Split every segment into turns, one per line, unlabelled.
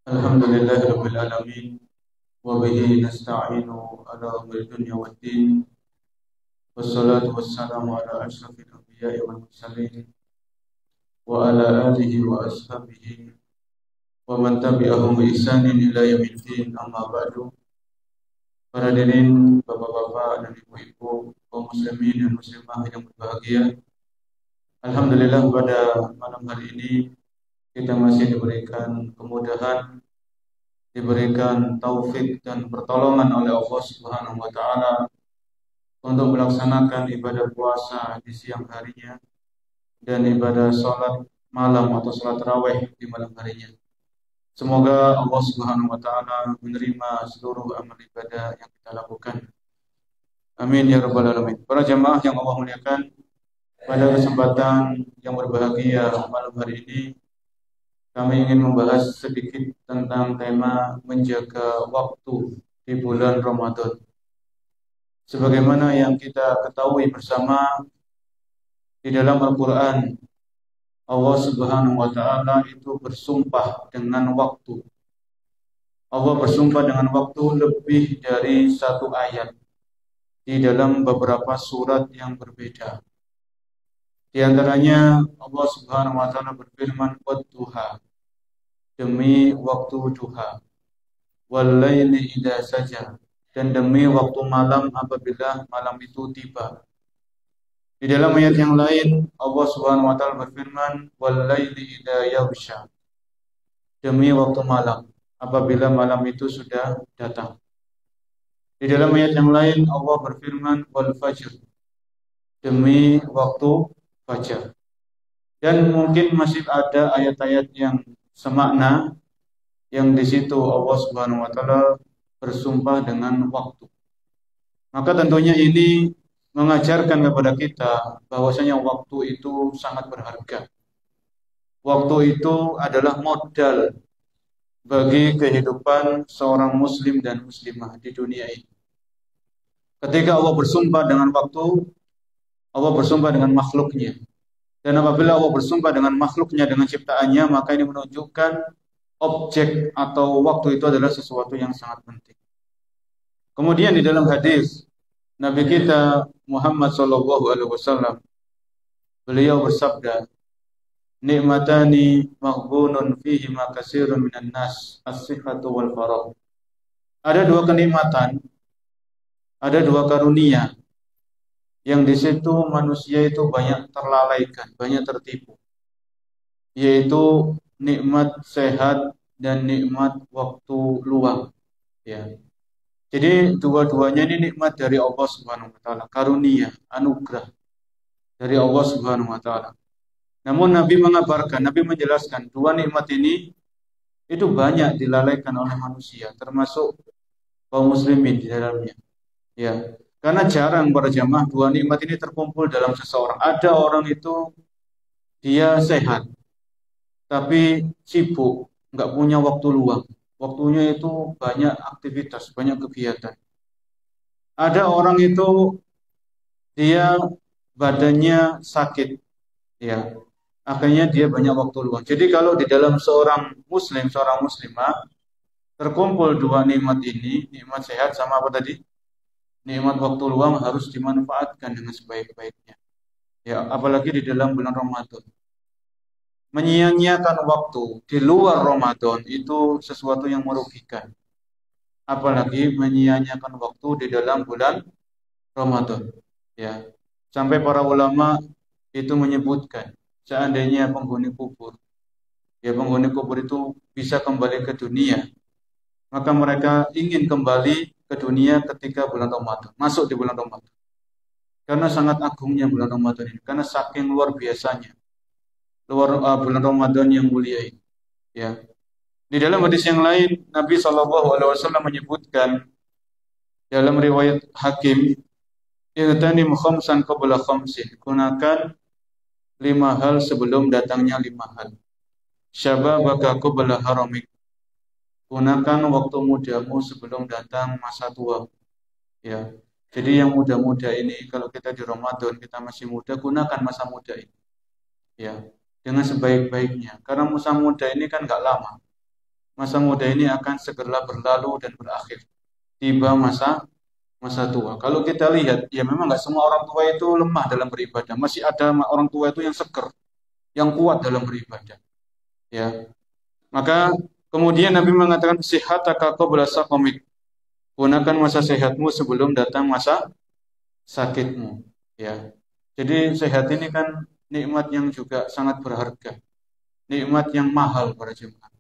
Alhamdulillahirabbil alamin wa bihi nasta'inu ala umuri dunya waddin wassalatu wassalamu ala asyrafil anbiya'i wal mursalin wa ala alihi wa ashabihi wa man tabi'ahum bi ihsanin ila yaumiddin amma ba'du. Para hadirin, bapak-bapak dan ibu-ibu, kaum muslimin dan muslimah yang berbahagia, alhamdulillah pada malam hari ini kita masih diberikan kemudahan, diberikan taufik dan pertolongan oleh Allah Subhanahu wa taala untuk melaksanakan ibadah puasa di siang harinya dan ibadah sholat malam atau sholat tarawih di malam harinya. Semoga Allah Subhanahu wa taala menerima seluruh amal ibadah yang kita lakukan. Amin ya rabbal alamin. Para jamaah yang Allah muliakan, pada kesempatan yang berbahagia malam hari ini kami ingin membahas sedikit tentang tema menjaga waktu di bulan Ramadan. Sebagaimana yang kita ketahui bersama, di dalam Al-Quran, Allah Subhanahu wa taala itu bersumpah dengan waktu. Allah bersumpah dengan waktu lebih dari satu ayat di dalam beberapa surat yang berbeda. Di antaranya Allah Subhanahu wa taala berfirman, "Wadduha", demi waktu duha, "wal laili idza saja", dan demi waktu malam apabila malam itu tiba. Di dalam ayat yang lain Allah Subhanahu wa taala berfirman, "wal laili idza yaghsha", demi waktu malam apabila malam itu sudah datang. Di dalam ayat yang lain Allah berfirman, "wal fajr", demi waktu fajar. Dan mungkin masih ada ayat-ayat yang semakna yang di situ Allah Subhanahu wa taala bersumpah dengan waktu. Maka tentunya ini mengajarkan kepada kita bahwasanya waktu itu sangat berharga. Waktu itu adalah modal bagi kehidupan seorang muslim dan muslimah di dunia ini. Ketika Allah bersumpah dengan waktu, Allah bersumpah dengan makhluknya. Dan apabila Allah bersumpah dengan makhluknya, dengan ciptaannya, maka ini menunjukkan objek atau waktu itu adalah sesuatu yang sangat penting. Kemudian di dalam hadis Nabi kita Muhammad sallallahu alaihi wasallam, beliau bersabda, "Nikmatani maghbunun fihi ma katsirun minan nas, as-sihhatu wal faragh." Ada dua kenikmatan, ada dua karunia yang di situ manusia itu banyak terlalaikan, banyak tertipu, yaitu nikmat sehat dan nikmat waktu luang. Ya. Jadi dua-duanya ini nikmat dari Allah Subhanahu wa taala, karunia, anugerah dari Allah Subhanahu wa taala. Namun Nabi mengabarkan, Nabi menjelaskan dua nikmat ini itu banyak dilalaikan oleh manusia, termasuk kaum muslimin di dalamnya. Ya. Karena jarang para jamaah dua nikmat ini terkumpul dalam seseorang. Ada orang itu dia sehat, tapi sibuk, nggak punya waktu luang. Waktunya itu banyak aktivitas, banyak kegiatan. Ada orang itu dia badannya sakit, ya. Akhirnya dia banyak waktu luang. Jadi kalau di dalam seorang muslim, seorang muslimah terkumpul dua nikmat ini, nikmat sehat sama apa tadi? Nikmat waktu luang harus dimanfaatkan dengan sebaik-baiknya. Ya, apalagi di dalam bulan Ramadan. Menyia-nyiakan waktu di luar Ramadan itu sesuatu yang merugikan. Apalagi menyia-nyiakan waktu di dalam bulan Ramadan. Ya. Sampai para ulama itu menyebutkan seandainya penghuni kubur, ya penghuni kubur itu bisa kembali ke dunia, maka mereka ingin kembali ke dunia ketika bulan Ramadan, masuk di bulan Ramadan. Karena sangat agungnya bulan Ramadan ini, karena saking luar biasanya bulan Ramadan yang mulia ini. Ya. Di dalam hadis yang lain Nabi SAW menyebutkan dalam riwayat Hakim, "Igtanim khamsan qabla khamsin", gunakan 5 hal sebelum datangnya 5 hal. "Syababaka qabla haramik", gunakan waktu mudamu sebelum datang masa tua. Ya. Jadi yang muda-muda ini, kalau kita di Ramadan kita masih muda, gunakan masa muda ini. Ya. Dengan sebaik-baiknya. Karena masa muda ini kan nggak lama. masa muda ini akan segera berlalu dan berakhir. Tiba masa tua. Kalau kita lihat, ya memang nggak semua orang tua itu lemah dalam beribadah. Masih ada orang tua itu yang seger, yang kuat dalam beribadah. Ya, maka kemudian Nabi mengatakan sihataka qabla saqamik. Gunakan masa sehatmu sebelum datang masa sakitmu. Ya, jadi sehat ini kan nikmat yang juga sangat berharga, nikmat yang mahal para jemaah.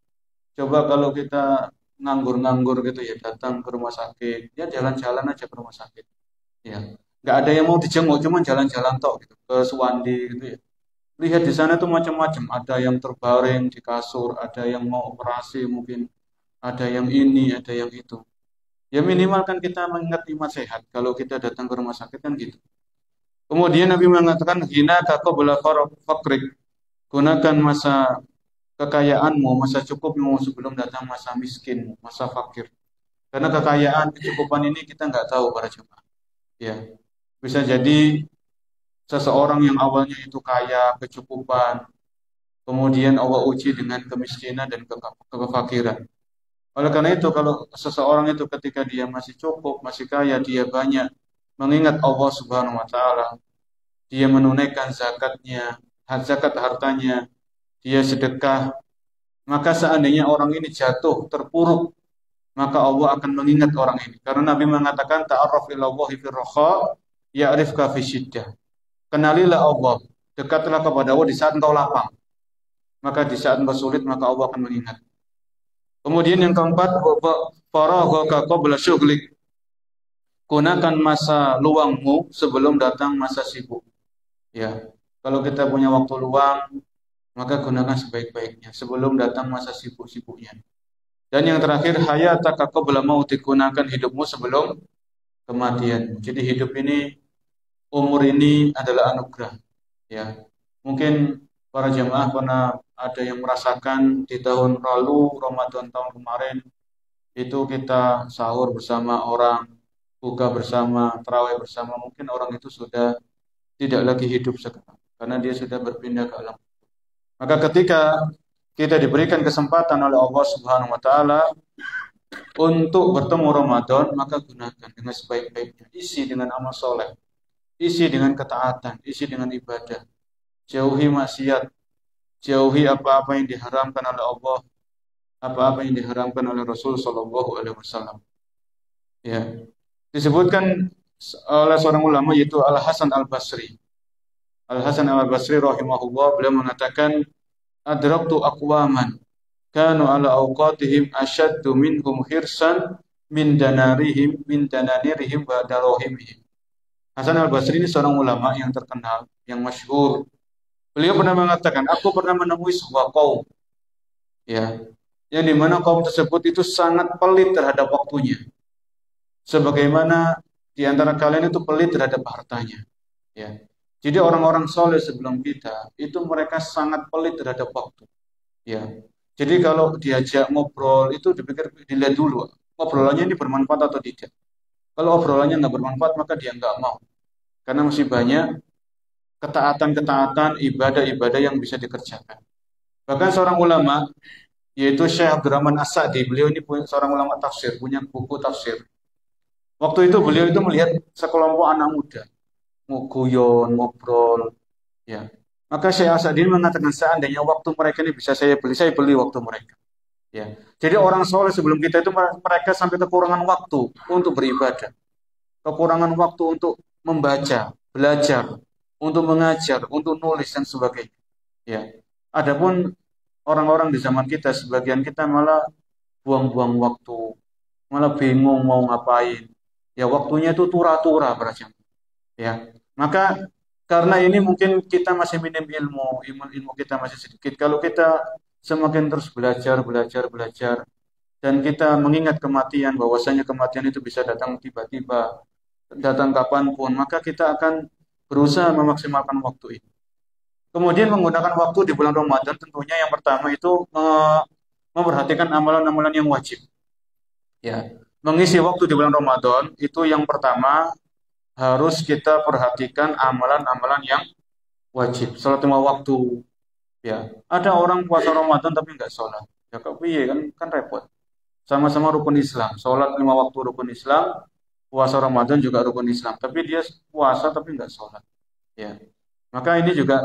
Coba kalau kita nganggur-nganggur gitu ya, datang ke rumah sakit, ya jalan-jalan aja ke rumah sakit. Ya, nggak ada yang mau dijenguk, cuman jalan-jalan tok gitu, ke Suwandi gitu ya. Lihat di sana tuh macam-macam, ada yang terbaring di kasur, ada yang mau operasi mungkin, ada yang ini, ada yang itu. Ya minimal kan kita mengingat nikmat sehat. Kalau kita datang ke rumah sakit kan gitu. Kemudian Nabi mengatakan hina qabla fakrik. Gunakan masa kekayaanmu, masa cukupmu sebelum datang masa miskin, masa fakir. Karena kekayaan, kecukupan ini kita nggak tahu para jemaah. Ya, bisa jadi seseorang yang awalnya itu kaya, kecukupan, kemudian Allah uji dengan kemiskinan dan kefakiran. Oleh karena itu, kalau seseorang itu ketika dia masih cukup, masih kaya, dia banyak mengingat Allah Subhanahu wa taala, dia menunaikan zakatnya, zakat hartanya, dia sedekah, maka seandainya orang ini jatuh, terpuruk, maka Allah akan mengingat orang ini. Karena Nabi mengatakan ta'arraf ilallahi fi rakha ya'rifka fi syiddah. Kenalilah Allah, dekatlah kepada Allah di saat engkau lapang. Maka di saat engkau sulit, maka Allah akan mengingat. Kemudian yang keempat, faraghaka qabla syughlik. Gunakan masa luangmu sebelum datang masa sibuk. Ya, kalau kita punya waktu luang, maka gunakan sebaik-baiknya sebelum datang masa sibuk-sibuknya. Dan yang terakhir, hayataka qabla mautik. Gunakan hidupmu sebelum kematian. Jadi hidup ini, umur ini adalah anugerah. Ya, mungkin para jemaah pernah ada yang merasakan di tahun lalu, Ramadan tahun kemarin, itu kita sahur bersama orang, buka bersama, tarawih bersama. Mungkin orang itu sudah tidak lagi hidup sekarang, karena dia sudah berpindah ke alam. Maka ketika kita diberikan kesempatan oleh Allah Subhanahu wa taala untuk bertemu Ramadan, maka gunakan dengan sebaik-baiknya. Isi dengan amal soleh, isi dengan ketaatan, isi dengan ibadah. Jauhi maksiat, jauhi apa-apa yang diharamkan oleh Allah, apa-apa yang diharamkan oleh Rasul Shallallahu Alaihi Wasallam. Ya, disebutkan oleh seorang ulama yaitu Al Hasan Al Basri. Al Hasan Al Basri rahimahullah, beliau mengatakan, adraktu aqwaman kanu ala awqatihim ashaddu minhum hirsan min dananirihim wa darahimihim. Hasan Al Basri ini seorang ulama yang terkenal, yang masyhur. Beliau pernah mengatakan, aku pernah menemui sebuah kaum, ya, yang dimana kaum tersebut itu sangat pelit terhadap waktunya, sebagaimana di antara kalian itu pelit terhadap hartanya. Ya, jadi orang-orang soleh sebelum kita itu mereka sangat pelit terhadap waktu. Ya, jadi kalau diajak ngobrol itu dilihat dulu ngobrolannya ini bermanfaat atau tidak. Kalau obrolannya nggak bermanfaat maka dia nggak mau, karena masih banyak ketaatan-ketaatan, ibadah-ibadah yang bisa dikerjakan. Bahkan seorang ulama, yaitu Syekh Abdurrahman As-Sa'di, beliau ini seorang ulama tafsir, punya buku tafsir. Waktu itu beliau itu melihat sekelompok anak muda, guyon, ngobrol, ya. Maka Syekh As-Sa'di mengatakan, seandainya waktu mereka ini bisa saya beli waktu mereka. Ya. Jadi orang soleh sebelum kita itu mereka sampai kekurangan waktu untuk beribadah, kekurangan waktu untuk membaca, belajar, untuk mengajar, untuk nulis dan sebagainya. Ya. Adapun orang-orang di zaman kita, sebagian kita malah buang-buang waktu, malah bingung mau ngapain. Ya waktunya itu tura-tura berarti. Ya. Maka karena ini mungkin kita masih minim ilmu kita masih sedikit. Kalau kita semakin terus belajar, dan kita mengingat kematian, bahwasanya kematian itu bisa datang tiba-tiba, datang kapanpun, maka kita akan berusaha memaksimalkan waktu ini. Kemudian menggunakan waktu di bulan Ramadan tentunya yang pertama itu memperhatikan amalan-amalan yang wajib. Ya, mengisi waktu di bulan Ramadan itu yang pertama harus kita perhatikan amalan-amalan yang wajib. Salat lima waktu. Ya, ada orang puasa Ramadan tapi nggak sholat. Ya kok piye kan repot. Sama-sama rukun Islam, sholat 5 waktu rukun Islam, puasa Ramadan juga rukun Islam. Tapi dia puasa tapi nggak sholat. Ya, maka ini juga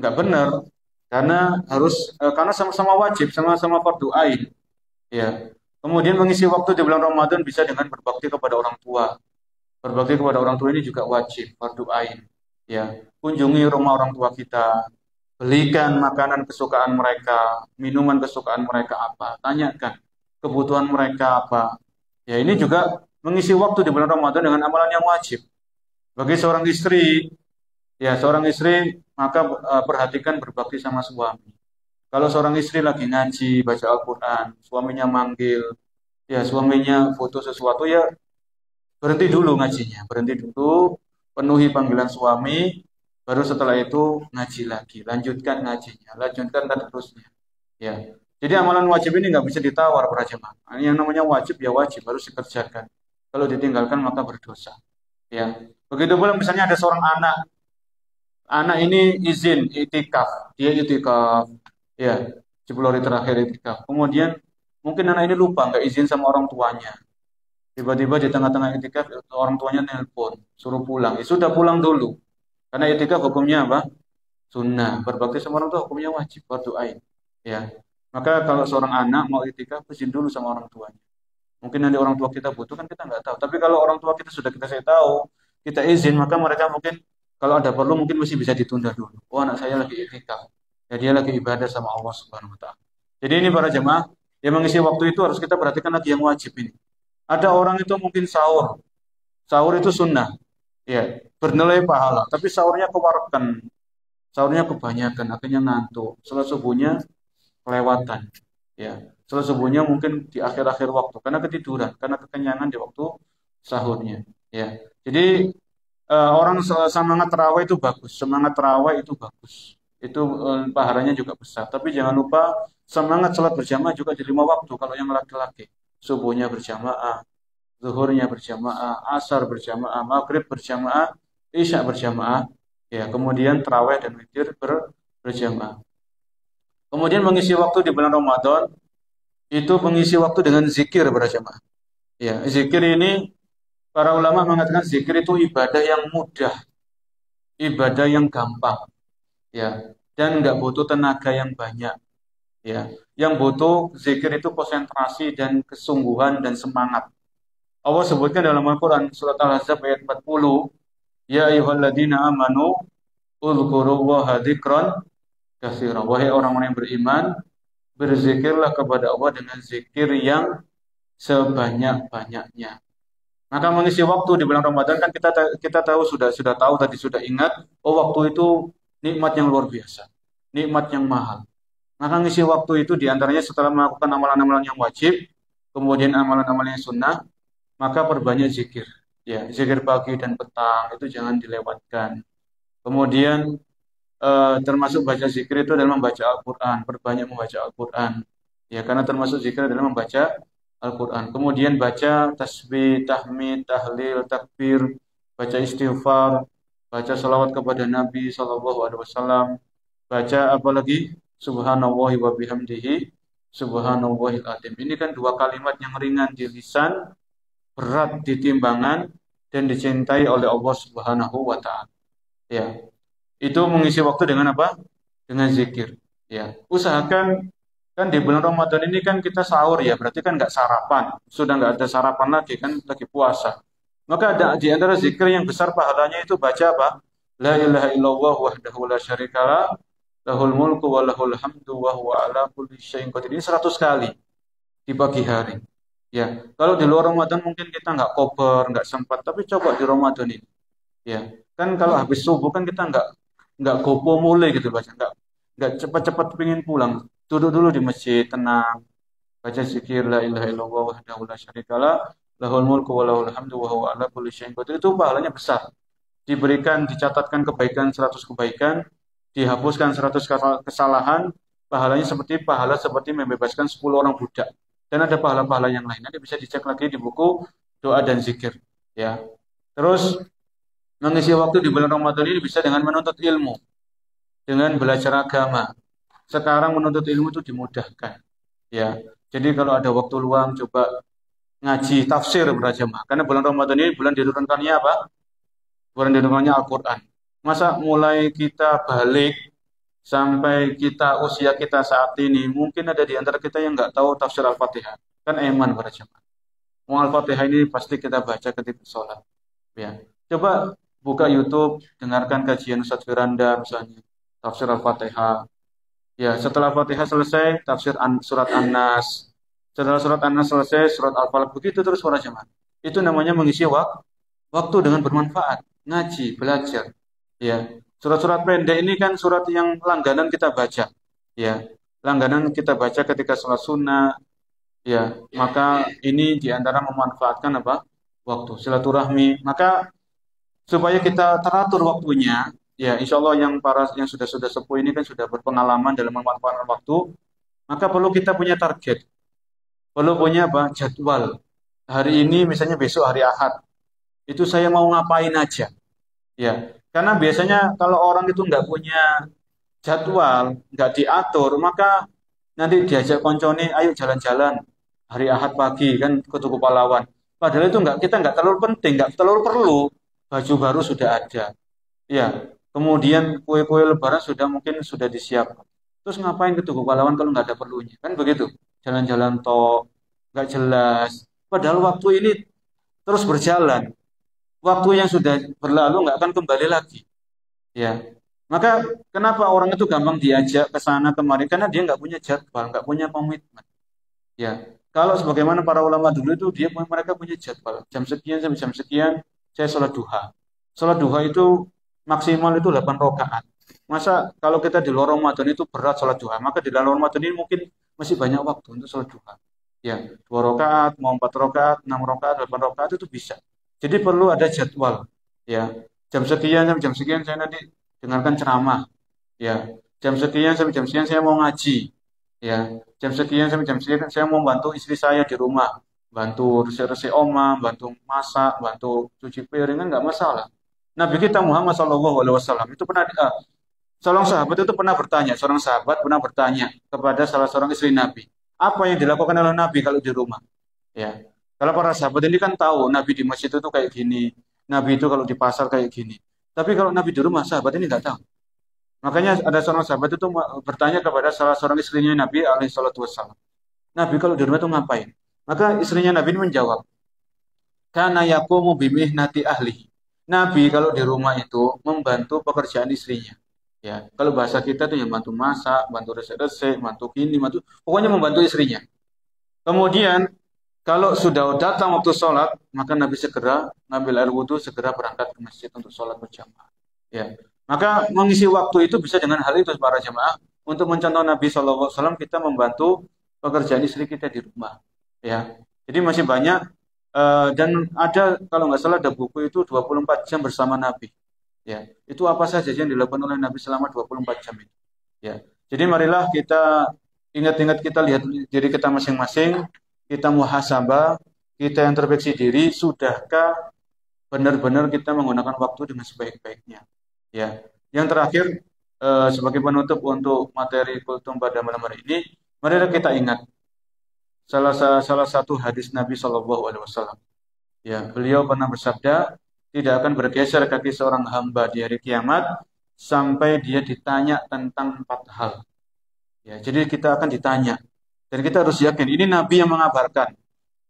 nggak benar karena karena sama-sama wajib, sama-sama fardu ain. Ya, kemudian mengisi waktu di bulan Ramadan bisa dengan berbakti kepada orang tua. Berbakti kepada orang tua ini juga wajib, fardu ain. Ya, kunjungi rumah orang tua kita, belikan makanan kesukaan mereka, minuman kesukaan mereka apa, tanyakan kebutuhan mereka apa. Ya, ini juga mengisi waktu di bulan Ramadan dengan amalan yang wajib. Bagi seorang istri, ya seorang istri maka perhatikan berbakti sama suami. Kalau seorang istri lagi ngaji, baca Al-Quran, suaminya manggil, ya suaminya foto sesuatu, ya berhenti dulu ngajinya, berhenti dulu, penuhi panggilan suami, baru setelah itu ngaji lagi, lanjutkan ngajinya, lanjutkan dan terusnya. Ya, jadi amalan wajib ini nggak bisa ditawar para jemaah. Yang namanya wajib ya wajib, harus dikerjakan. Kalau ditinggalkan maka berdosa. Ya, begitu pula misalnya ada seorang anak ini izin itikaf, dia itikaf, ya 10 hari terakhir itikaf. Kemudian mungkin anak ini lupa nggak izin sama orang tuanya. Tiba-tiba di tengah-tengah itikaf orang tuanya nelpon, suruh pulang. Ya sudah pulang dulu. Karena itikaf hukumnya apa? Sunnah. Berbakti sama orang tua hukumnya wajib, fardu ain. Ya. Maka kalau seorang anak mau itikaf izin dulu sama orang tuanya. Mungkin nanti orang tua kita butuh kan kita nggak tahu. Tapi kalau orang tua kita sudah kita saya tahu, kita izin, maka mereka mungkin kalau ada perlu mungkin masih bisa ditunda dulu. Oh anak saya lagi itikaf. Ya dia lagi ibadah sama Allah Subhanahu wa taala. Jadi ini para jemaah yang mengisi waktu itu harus kita perhatikan lagi yang wajib ini. Ada orang itu mungkin sahur. Sahur itu sunnah. Ya, bernilai pahala. Tapi sahurnya kewarkan. Sahurnya kebanyakan, akhirnya ngantuk. Setelah subuhnya kelewatan. Ya, setelah subuhnya mungkin di akhir-akhir waktu karena ketiduran, karena kekenyangan di waktu sahurnya. Ya, jadi orang semangat terawih itu bagus, semangat terawih itu bagus. Itu pahalanya juga besar. Tapi jangan lupa semangat sholat berjamaah juga di 5 waktu kalau yang laki-laki. Subuhnya berjamaah, zuhurnya berjamaah, asar berjamaah, maghrib berjamaah, isya berjamaah, ya kemudian terawih dan witir berjamaah. Kemudian mengisi waktu di bulan Ramadan itu mengisi waktu dengan zikir berjamaah. Ya, zikir ini para ulama mengatakan zikir itu ibadah yang mudah, ibadah yang gampang, ya, dan nggak butuh tenaga yang banyak, ya. Yang butuh zikir itu konsentrasi dan kesungguhan dan semangat. Allah sebutkan dalam Al-Quran surat Al-Ahzab ayat 40, ya ayyuhalladzina amanu uzkurullaha dzikran katsira. Wahai orang-orang yang beriman, berzikirlah kepada Allah dengan zikir yang sebanyak-banyaknya. Maka mengisi waktu di bulan Ramadan kan kita tahu sudah tahu tadi sudah ingat, oh waktu itu nikmat yang luar biasa, nikmat yang mahal. Maka ngisi waktu itu diantaranya setelah melakukan amalan-amalan yang wajib, kemudian amalan-amalan yang sunnah, maka perbanyak zikir. Ya, zikir pagi dan petang itu jangan dilewatkan. Kemudian termasuk baca zikir itu adalah membaca Al-Quran, perbanyak membaca Al-Quran. Ya, karena termasuk zikir adalah membaca Al-Quran. Kemudian baca tasbih, tahmid, tahlil, takbir, baca istighfar, baca salawat kepada Nabi SAW, baca apa lagi? Subhanallah wa bihamdihi, subhanallahil adzim. Ini kan 2 kalimat yang ringan di lisan, berat di timbangan, dan dicintai oleh Allah Subhanahu wa taala. Ya. Itu mengisi waktu dengan apa? Dengan zikir. Ya. Usahakan kan di bulan Ramadan ini kan kita sahur ya, berarti kan nggak sarapan. Sudah nggak ada sarapan lagi kan lagi puasa. Maka ada di antara zikir yang besar pahalanya itu baca apa? La ilaha illallah wahdahu la syarikalah, lahul mulku wa lahul hamdu wa huwa ala kulli syai'in qadir. Ini 100 kali di pagi hari. Ya, kalau di luar Ramadan mungkin kita nggak koper, nggak sempat, tapi coba di Ramadan ini. Ya, kan kalau habis subuh kan kita nggak gopo mulai gitu baca, nggak cepat-cepat pengen pulang. Duduk dulu di masjid tenang, baca zikir la ilaha illallah wahdahu la syarikalah, lahul mulku wa lahul hamdu wa huwa ala kulli syai'in qadir. Itu pahalanya besar. Diberikan dicatatkan kebaikan 100 kebaikan, dihapuskan 100 kesalahan, pahalanya pahala seperti membebaskan 10 orang budak. Dan ada pahala-pahala yang lain. Nanti bisa dicek lagi di buku doa dan zikir. Ya. Terus mengisi waktu di bulan Ramadan ini bisa dengan menuntut ilmu, dengan belajar agama. Sekarang menuntut ilmu itu dimudahkan. Ya. Jadi kalau ada waktu luang coba ngaji tafsir berjamaah. Karena bulan Ramadan ini bulan diturunkannya apa? Bulan diturunkannya Al-Qur'an. Masa mulai kita balik sampai kita usia kita saat ini mungkin ada di antara kita yang nggak tahu tafsir Al-Fatihah. Kan eman berjamaah. Mau Al-Fatihah ini pasti kita baca ketika sholat. Ya. Coba buka YouTube, dengarkan kajian Ustadz Firanda misalnya, tafsir Al-Fatihah. Ya, setelah Fatihah selesai, tafsir surat An-Nas. Setelah surat An-Nas selesai, surat Al-Falaq. Begitu terus para jemaah. Itu namanya mengisi waktu dengan bermanfaat. Ngaji, belajar. Ya, surat-surat pendek ini kan surat yang langganan kita baca. Ya, langganan kita baca ketika sholat sunnah. Ya, maka ini diantara memanfaatkan apa? Waktu silaturahmi. Maka supaya kita teratur waktunya, ya insya Allah yang sudah sepuh ini kan sudah berpengalaman dalam memanfaatkan waktu, maka perlu kita punya target, perlu punya apa? Jadwal. Hari ini misalnya besok hari Ahad, itu saya mau ngapain aja, ya. Karena biasanya kalau orang itu nggak punya jadwal, nggak diatur, maka nanti diajak koncone, ayo jalan-jalan hari Ahad pagi kan ke Tugu Pahlawan. Padahal itu kita nggak terlalu penting, nggak terlalu perlu. Baju baru sudah ada, ya. Kemudian kue-kue Lebaran sudah disiapkan. Terus ngapain ke Tugu Pahlawan kalau nggak ada perlunya? Kan begitu. Jalan-jalan tok, nggak jelas. Padahal waktu ini terus berjalan. Waktu yang sudah berlalu nggak akan kembali lagi. Ya, maka kenapa orang itu gampang diajak ke sana kemari? Karena dia nggak punya jadwal, nggak punya komitmen. Ya, kalau sebagaimana para ulama dulu itu mereka punya jadwal. Jam sekian sampai jam sekian saya sholat duha. Sholat duha itu maksimal itu 8 rakaat. Masa kalau kita di luar Ramadan itu berat sholat duha, maka di dalam Ramadan ini mungkin masih banyak waktu untuk sholat duha. Ya, 2 rakaat, mau 4 rakaat, 6 rakaat, 8 rakaat itu bisa. Jadi perlu ada jadwal. Ya, jam sekian sampai jam sekian saya nanti dengarkan ceramah. Ya, jam sekian sampai jam sekian saya mau ngaji. Ya, jam sekian sampai jam sekian saya mau bantu istri saya di rumah, bantu resik-resik oma, bantu masak, bantu cuci piring kan nggak masalah. Nabi kita Muhammad SAW itu pernah seorang sahabat pernah bertanya kepada salah seorang istri Nabi, apa yang dilakukan oleh Nabi kalau di rumah? Ya, kalau para sahabat ini kan tahu Nabi di masjid itu kayak gini, Nabi itu kalau di pasar kayak gini. Tapi kalau Nabi di rumah sahabat ini nggak tahu. Makanya ada seorang sahabat itu bertanya kepada salah seorang istrinya Nabi alaihissalam. Nabi kalau di rumah itu ngapain? Maka istrinya Nabi ini menjawab, karena yaqumu bimihnati ahli. Nabi kalau di rumah itu membantu pekerjaan istrinya. Ya, kalau bahasa kita tuh yang bantu masak, bantu resek-resek, bantu gini, pokoknya membantu istrinya. Kemudian kalau sudah datang waktu sholat, maka Nabi segera ngambil air wudhu, segera berangkat ke masjid untuk sholat berjamaah. Ya, maka mengisi waktu itu bisa dengan hal itu para jamaah. Untuk mencontoh Nabi SAW, kita membantu pekerjaan istri kita di rumah. Ya, jadi masih banyak dan ada kalau nggak salah ada buku itu 24 jam bersama Nabi. Ya, itu apa saja yang dilakukan oleh Nabi selama 24 jam itu. Ya, jadi marilah kita ingat-ingat, kita lihat diri kita masing-masing, kita muhasabah, kita introspeksi diri, sudahkah benar-benar kita menggunakan waktu dengan sebaik-baiknya. Ya, yang terakhir sebagai penutup untuk materi kultum pada malam hari ini, marilah kita ingat salah satu hadis Nabi Shallallahu Alaihi Wasallam. Ya, beliau pernah bersabda, tidak akan bergeser kaki seorang hamba di hari kiamat sampai dia ditanya tentang 4 hal. Ya, jadi kita akan ditanya dan kita harus yakin ini Nabi yang mengabarkan.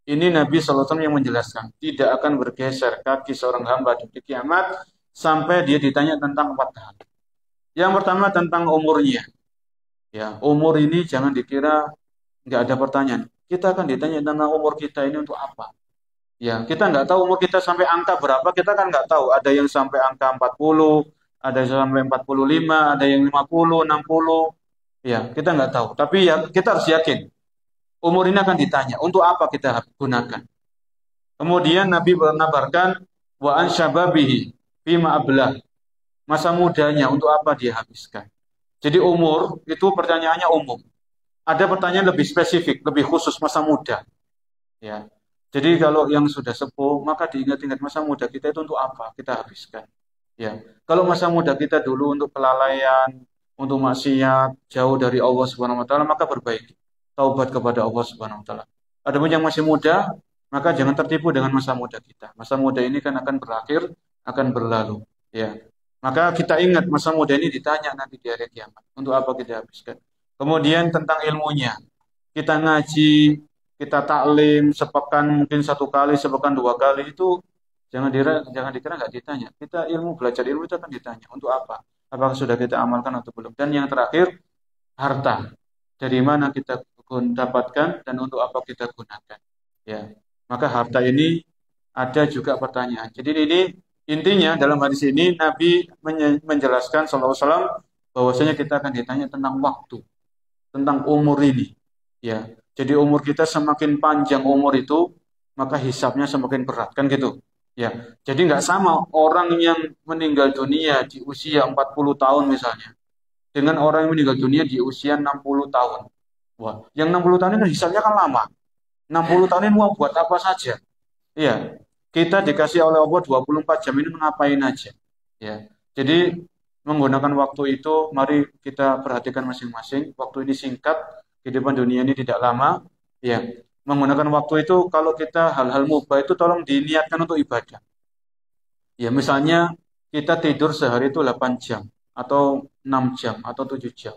Ini Nabi SAW yang menjelaskan, tidak akan bergeser kaki seorang hamba di hari kiamat sampai dia ditanya tentang 4 hal. Yang pertama tentang umurnya. Ya, umur ini jangan dikira nggak ada pertanyaan. Kita akan ditanya tentang umur kita ini untuk apa. Ya, kita nggak tahu umur kita sampai angka berapa, kita kan nggak tahu. Ada yang sampai angka 40, ada yang sampai 45, ada yang 50, 60. Ya, kita nggak tahu. Tapi ya kita harus yakin, umur ini akan ditanya, untuk apa kita gunakan. Kemudian Nabi mengabarkan, wa an syababihi fima ablah. Masa mudanya untuk apa dia habiskan. Jadi umur, itu pertanyaannya umum. Ada pertanyaan lebih spesifik, lebih khusus masa muda. Ya. Jadi kalau yang sudah sepuh, maka diingat-ingat masa muda kita itu untuk apa kita habiskan. Ya, kalau masa muda kita dulu untuk kelalaian, untuk maksiat, jauh dari Allah Subhanahu Wa Taala, maka perbaiki. taubat kepada Allah Subhanahu wa taala. Adapun yang masih muda, maka jangan tertipu dengan masa muda kita. Masa muda ini kan akan berakhir, akan berlalu, ya. Maka kita ingat masa muda ini ditanya nanti di hari kiamat. Untuk apa kita habiskan? Kemudian tentang ilmunya. Kita ngaji, kita taklim sepekan mungkin 1 kali, sepekan 2 kali itu jangan dikira nggak ditanya. Kita ilmu belajar ilmu itu akan ditanya. Untuk apa? Apakah sudah kita amalkan atau belum? Dan yang terakhir harta. Dari mana kita dapatkan dan untuk apa kita gunakan? Ya, maka harta ini ada juga pertanyaan. Jadi ini intinya dalam hadis ini Nabi menjelaskan sallallahu alaihi wasallam bahwasanya kita akan ditanya tentang waktu, tentang umur ini. Ya, jadi umur kita semakin panjang umur itu, maka hisabnya semakin berat, kan gitu. Ya, jadi nggak sama orang yang meninggal dunia di usia 40 tahun misalnya, dengan orang yang meninggal dunia di usia 60 tahun. Wah, yang 60 tahun ini hisabnya kan lama. 60 tahun ini mau buat apa saja. Iya, kita dikasih oleh Allah 24 jam ini ngapain aja. Ya, jadi menggunakan waktu itu, mari kita perhatikan masing-masing. Waktu ini singkat, kehidupan dunia ini tidak lama. Ya, menggunakan waktu itu kalau kita hal-hal mubah itu tolong diniatkan untuk ibadah. Ya, misalnya kita tidur sehari itu 8 jam atau 6 jam atau 7 jam.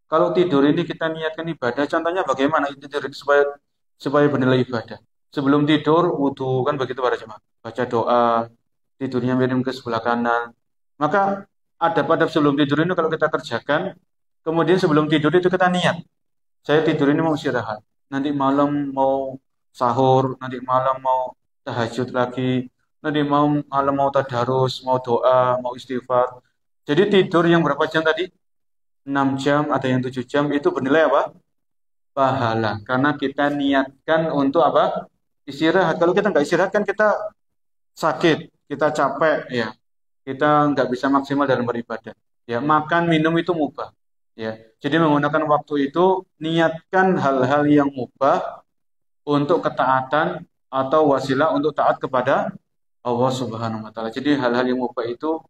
Kalau tidur ini kita niatkan ibadah, contohnya bagaimana tidur supaya bernilai ibadah. Sebelum tidur, wudhu, kan begitu para jemaah. Baca doa, tidurnya miring ke sebelah kanan. Maka adab-adab sebelum tidur ini kalau kita kerjakan, kemudian sebelum tidur itu kita niat. Saya tidur ini mau istirahat. Nanti malam mau sahur, nanti malam mau tahajud lagi, nanti malam mau tadarus, mau doa, mau istighfar. Jadi tidur yang berapa jam tadi? 6 jam, ada yang 7 jam, itu bernilai apa? Pahala. Karena kita niatkan untuk apa? Istirahat. Kalau kita nggak istirahat kan kita sakit, kita capek, ya. Kita nggak bisa maksimal dalam beribadah. Ya, makan, minum itu mubah. Ya. Jadi menggunakan waktu itu, niatkan hal-hal yang mubah untuk ketaatan atau wasilah untuk taat kepada Allah Subhanahu wa taala. Jadi hal-hal yang mubah itu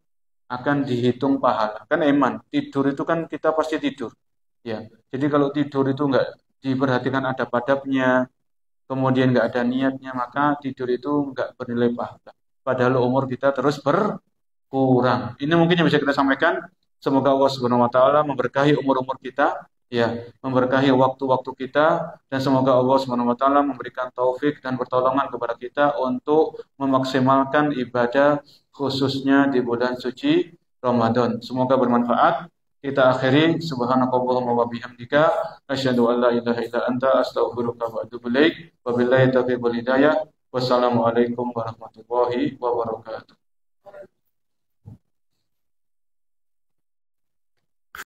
akan dihitung pahala. Kan eman, tidur itu kan kita pasti tidur. Ya. Jadi kalau tidur itu nggak diperhatikan adab-adabnya, kemudian nggak ada niatnya, maka tidur itu nggak bernilai pahala. Padahal umur kita terus berkurang. Ini mungkin yang bisa kita sampaikan. Semoga Allah Subhanahu wa taala memberkahi umur-umur kita, ya, memberkahi waktu-waktu kita, dan semoga Allah Subhanahu wa taala memberikan taufik dan pertolongan kepada kita untuk memaksimalkan ibadah khususnya di bulan suci Ramadan. Semoga bermanfaat. Kita akhiri subhanakallahumma wa bihamdika asyhadu an la ilaha illa anta astaghfiruka wa atubu ilaik. Wabillahi taufiq wal hidayah. Wassalamualaikum warahmatullahi wabarakatuh.